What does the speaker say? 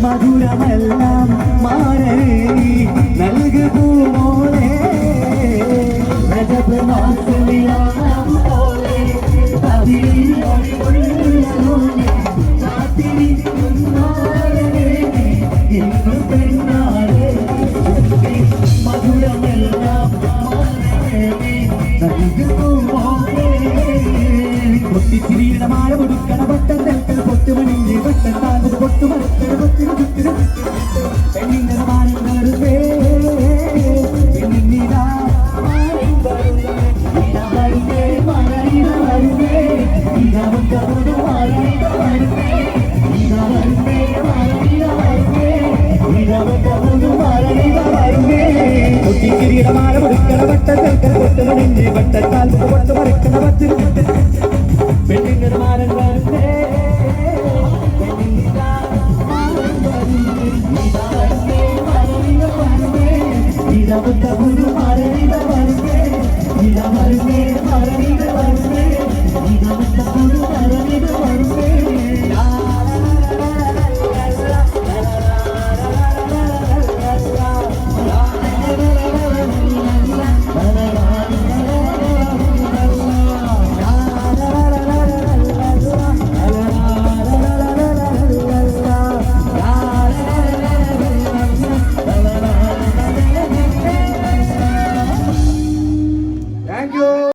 മധുരമെല്ലാം മാറേ നൽകു പൂമോളെ രജബ് മാസലിയാം പോലെ ഇന്നു പെണ്ണാളെ മധുരമെല്ലാം മാറേ നൽകു പൂമോളെ പൊട്ടിച്ചിരിയുടെ മാല കൊടുക്കണ പട്ടം തെൽക്കൽ പൊട്ടുമണിന്റെ പട്ടം താഴ്ന്നത് പൊട്ടുമറക്കണ പൊട്ടിന് ചുറ്റിന് പെണ്ണിന്റെ സമാനം കയറുന്നേ പെണ്ണിനിതാ വരുന്നേ മഴയിട വരുന്നേ ഇതാവും കവറും മഴയിട വരുന്നേ ഇതാ വരുന്നേ മഴയിട വരുന്നേ ഇതാവും കവറും മഴയിട വരുന്നേ പൊട്ടിച്ചിരിയുടെ മാല കൊടുക്കണ പട്ടം തെൽക്കൽ പൊട്ടുമണിന്റെ പട്ടം താഴ്ന്നത് പൊട്ടുമറക്കണ പട്ടിന് പെണ്ണിന്റെ സമാനം